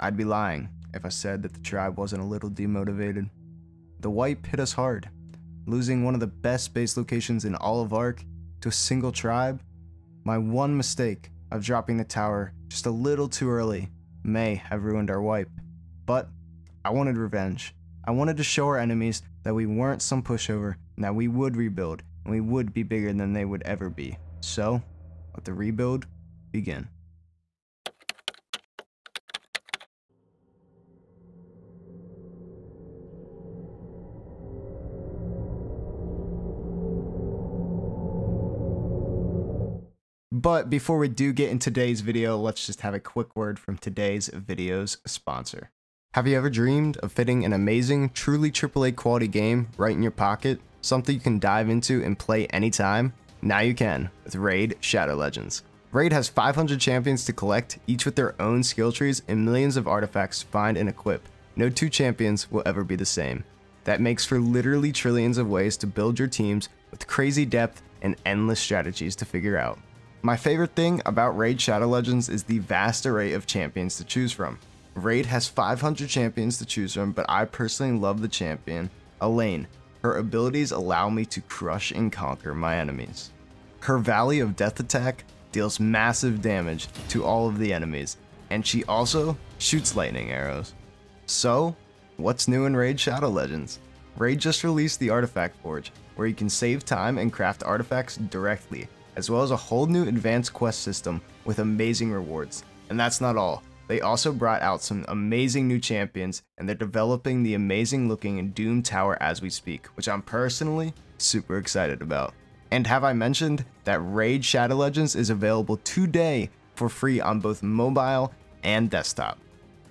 I'd be lying if I said that the tribe wasn't a little demotivated. The wipe hit us hard, losing one of the best base locations in all of Ark to a single tribe. My one mistake of dropping the tower just a little too early may have ruined our wipe, but I wanted revenge. I wanted to show our enemies that we weren't some pushover and that we would rebuild and we would be bigger than they would ever be. So, let the rebuild begin. But before we do get in today's video, let's just have a quick word from today's video's sponsor. Have you ever dreamed of fitting an amazing, truly AAA quality game right in your pocket? Something you can dive into and play anytime? Now you can with Raid Shadow Legends. Raid has 500 champions to collect, each with their own skill trees and millions of artifacts to find and equip. No two champions will ever be the same. That makes for literally trillions of ways to build your teams with crazy depth and endless strategies to figure out. My favorite thing about Raid Shadow Legends is the vast array of champions to choose from. Raid has 500 champions to choose from, but I personally love the champion, Elaine. Her abilities allow me to crush and conquer my enemies. Her Valley of Death attack deals massive damage to all of the enemies, and she also shoots lightning arrows. So, what's new in Raid Shadow Legends? Raid just released the Artifact Forge, where you can save time and craft artifacts directly, as well as a whole new advanced quest system with amazing rewards. And that's not all. They also brought out some amazing new champions, and they're developing the amazing looking Doom Tower as we speak, which I'm personally super excited about. And have I mentioned that Raid Shadow Legends is available today for free on both mobile and desktop.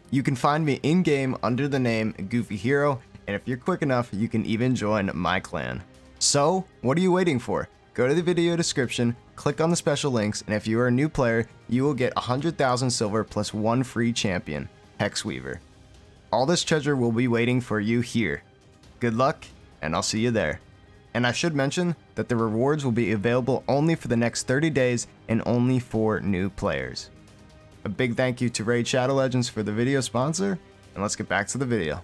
You can find me in-game under the name Goofy Hero, and if you're quick enough, you can even join my clan. So, what are you waiting for? Go to the video description, click on the special links, and if you are a new player, you will get 100,000 silver plus one free champion, Hexweaver. All this treasure will be waiting for you here. Good luck, and I'll see you there. And I should mention that the rewards will be available only for the next 30 days and only for new players. A big thank you to Raid Shadow Legends for the video sponsor, and let's get back to the video.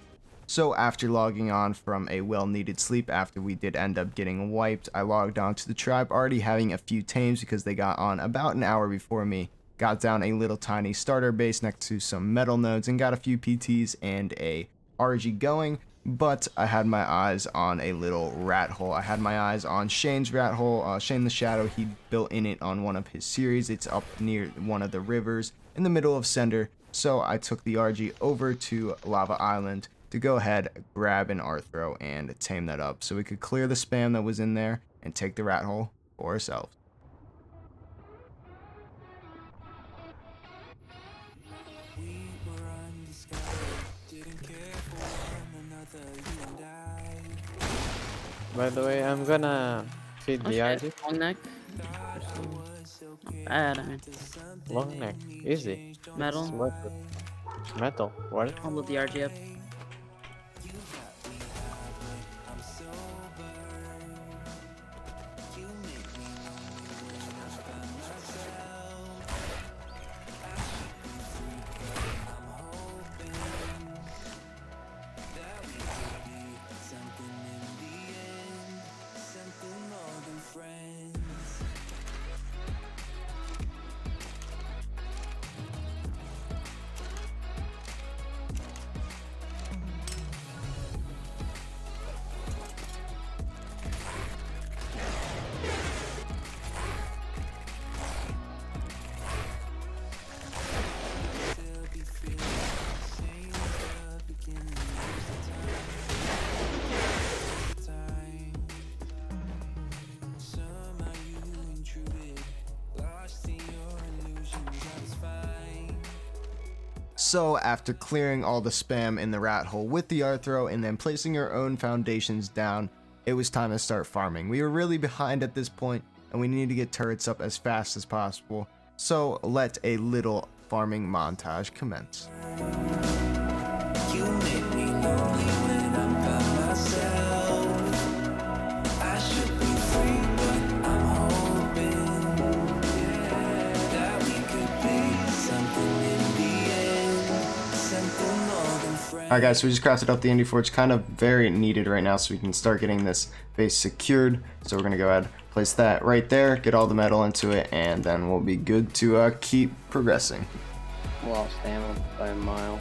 So after logging on from a well-needed sleep after we did end up getting wiped, I logged on to the tribe already having a few tames because they got on about an hour before me. Got down a little tiny starter base next to some metal nodes and got a few PTs and a RG going, but I had my eyes on a little rat hole. I had my eyes on Shane's rat hole. Shane the Shadow, he built in it on one of his series. It's up near one of the rivers in the middle of Cinder, so I took the RG over to Lava Island to go ahead, grab an Arthro, and tame that up so we could clear the spam that was in there and take the rat hole for ourselves. By the way, I'm gonna feed the RG. Long neck. Bad, I mean. Long neck. Easy. Metal. It's worth it. Metal. What? I'll load the RG up. So after clearing all the spam in the rat hole with the Arthro and then placing our own foundations down, it was time to start farming. We were really behind at this point and we needed to get turrets up as fast as possible. So let a little farming montage commence. You make me lonely when I'm by myself. I should be free, but I'm hoping that we could be something in the end. Alright guys, so we just crafted up the Indie Forge, kind of very needed right now so we can start getting this base secured. So we're going to go ahead, place that right there, get all the metal into it, and then we'll be good to keep progressing. Lost ammo by a mile.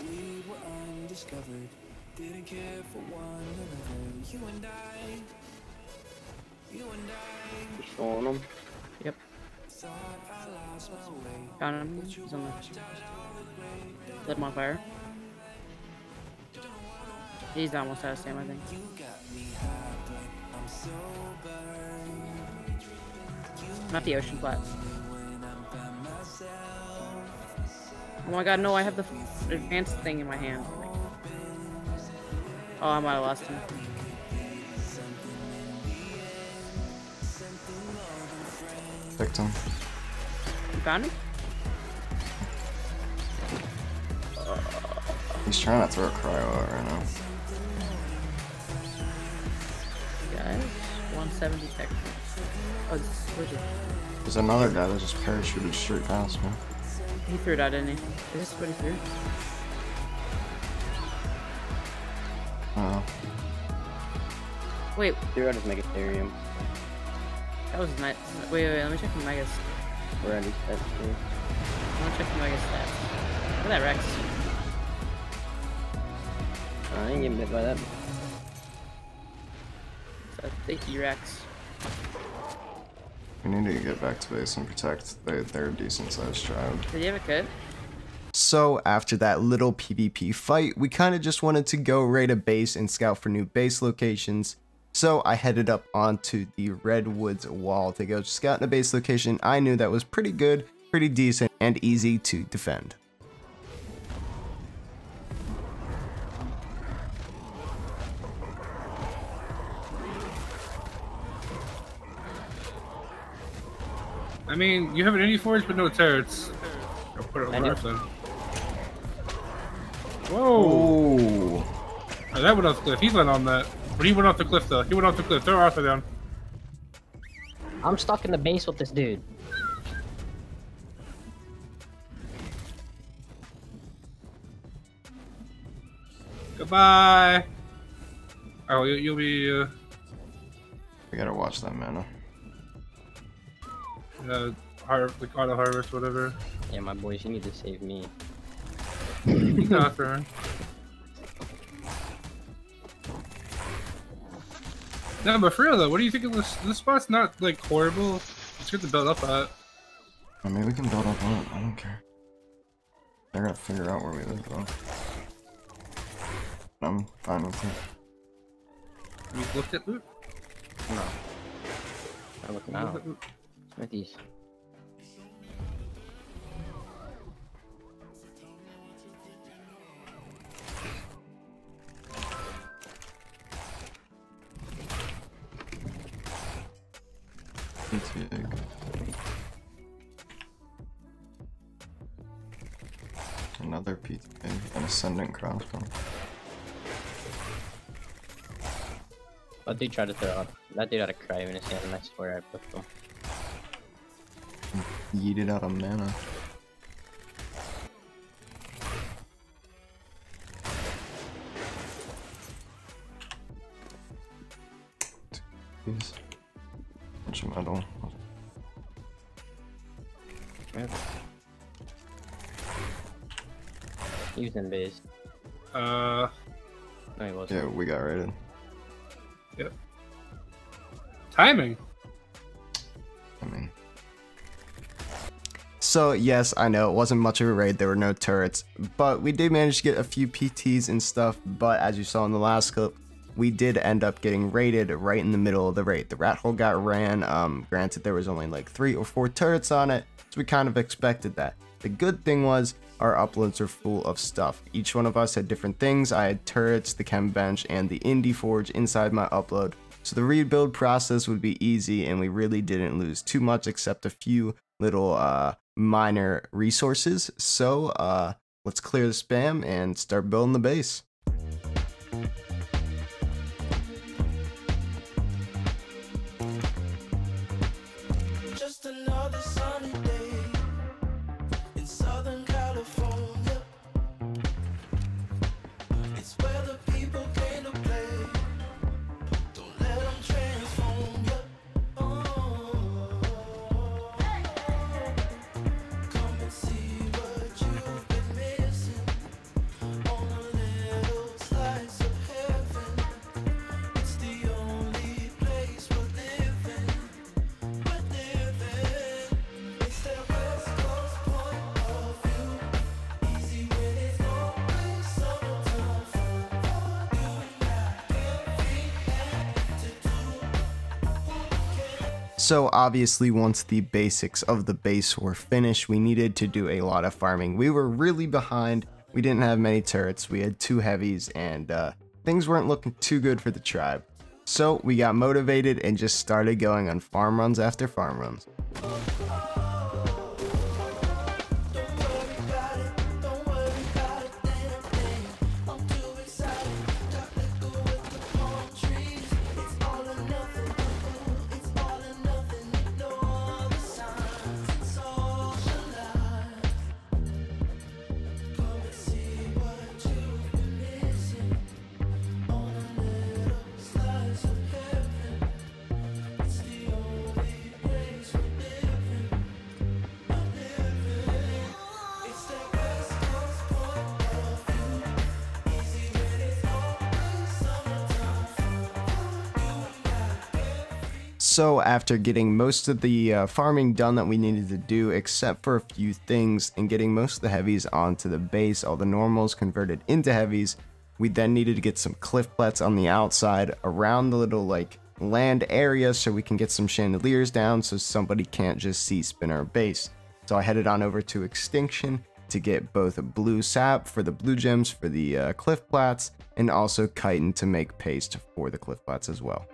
We were undiscovered, didn't care for one another. You and I. You showing them? Yep. Thought I lost my way. Found him. He's on the. Lit him on fire. He's almost out of stamina, I think. You got me high, but I'm sober. Not the ocean flat. When I'm by myself. Oh my god, no, I have the advanced thing in my hand. Oh, I might have lost him. Picked him. You found him? He's trying to throw a cryo out right now. Guys, 170 seconds. Oh, where's it? There's another guy that just parachuted straight past me. He threw it out, didn't he? Is this what he threw? Oh. Wait, They're out of Megatherium. that was nice. Wait, let me check the Megas. Or at least that's true. I want to check the Mega stats. Look at that Rex. I ain't getting bit by that. That's the E-Rex. We need to get back to base and protect their decent sized tribe. Did you have a kit? So after that little PvP fight, we kind of just wanted to go raid a base and scout for new base locations. So I headed up onto the Redwoods wall to go scout a base location I knew that was pretty good, pretty decent, and easy to defend. I mean, you have an Indie Forge but no turrets. I'll put it on the roof then. Whoa! Ooh. Oh, that went off the cliff. He's not on that. But he went off the cliff though. He went off the cliff. Throw Arthur down. I'm stuck in the base with this dude. Goodbye! Oh, you'll be, We gotta watch that mana. like auto harvest, whatever. Yeah, my boys, you need to save me. No, Arthur. No, but for real though, what do you think of this? This spot's not like horrible. It's good to build up at. I mean, we can build up on it. I don't care. They're gonna figure out where we live though. I'm fine with it. You looked at loot? No. I'm looking You looked out. at loot? Smithies. PT egg. Another PT egg. An ascendant crossbow. That dude tried to throw out. That dude had a cryo in his hand, and I swear I pushed him. Yeeted out of mana. Please. Bunch of metal. He was in base. Uh, No, he wasn't. Yeah, we got raided. yep. Timing. I mean. So yes, I know it wasn't much of a raid, there were no turrets, but we did manage to get a few PTs and stuff, but as you saw in the last clip, we did end up getting raided right in the middle of the raid. The rat hole got ran, granted there was only like 3 or 4 turrets on it, so we kind of expected that. The good thing was, our uploads are full of stuff. Each one of us had different things. I had turrets, the chem bench, and the Indie Forge inside my upload, so the rebuild process would be easy, and we really didn't lose too much except a few little minor resources. So let's clear the spam and start building the base. Just another sunny day in Southern California. It's where the people came to play. Don't let them transform you. Oh, come and see what you've been missing on a little slice of heaven. It's the only place we're living. It's that West Coast point of view. Easy when it's always summertime for you and I. Everything to do. So obviously once the basics of the base were finished, we needed to do a lot of farming. We were really behind. We didn't have many turrets. We had 2 heavies and things weren't looking too good for the tribe. So we got motivated and just started going on farm runs after farm runs. Don't worry about it, damn thing. I'm too excited. Got liquor with the palm trees. It's all or nothing. It's all or nothing. No other signs. It's socialized. Come and see what you've been missing on a little slice of heaven. It's the only place we're living. It's that West Coast point of view. Easy when it's always summertime for you and I. So after getting most of the farming done that we needed to do, except for a few things, and getting most of the heavies onto the base, all the normals converted into heavies, we then needed to get some cliff plats on the outside around the little like land area so we can get some chandeliers down so somebody can't just spin our base. So I headed on over to Extinction to get both a blue sap for the blue gems for the cliff plats, and also chitin to make paste for the cliff plats as well.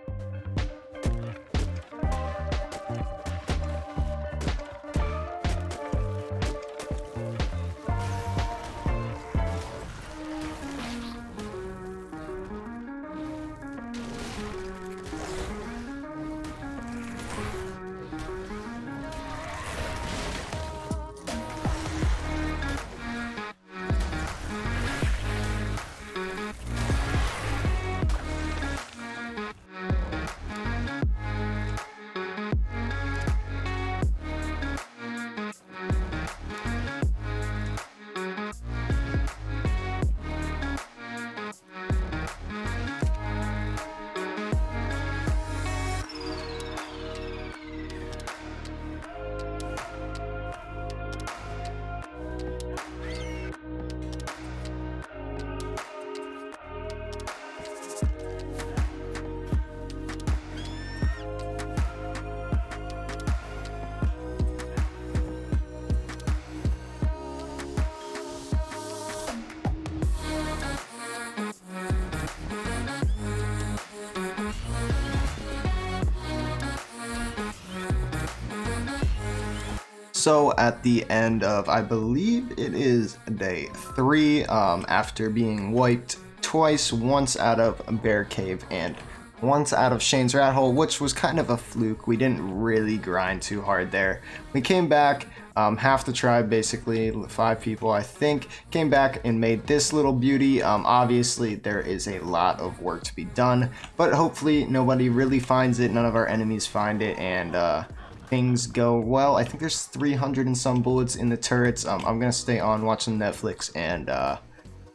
So at the end of, I believe it is day 3, after being wiped twice, once out of Bear Cave and once out of Shane's Rat Hole, which was kind of a fluke. We didn't really grind too hard there. We came back, half the tribe, basically 5 people I think, came back and made this little beauty. Obviously there is a lot of work to be done, but hopefully nobody really finds it, none of our enemies find it, and things go well. I think there's 300 and some bullets in the turrets. I'm gonna stay on watching Netflix and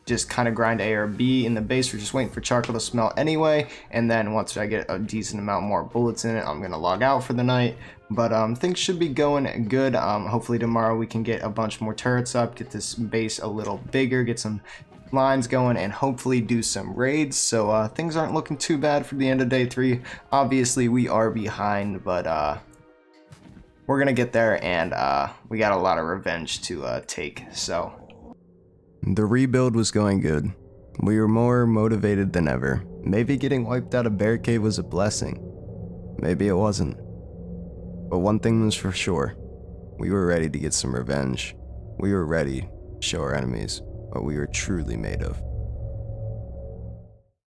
just kind of grind A or B in the base. We're just waiting for charcoal to smelt anyway, and then once I get a decent amount more bullets in it, I'm gonna log out for the night. But things should be going good. Hopefully tomorrow we can get a bunch more turrets up, get this base a little bigger, get some lines going, and hopefully do some raids. So things aren't looking too bad for the end of day 3. Obviously we are behind, but we're gonna get there, and we got a lot of revenge to take. So the rebuild was going good. We were more motivated than ever. Maybe getting wiped out of Bear Cave was a blessing. Maybe it wasn't. But one thing was for sure. We were ready to get some revenge. We were ready to show our enemies what we were truly made of.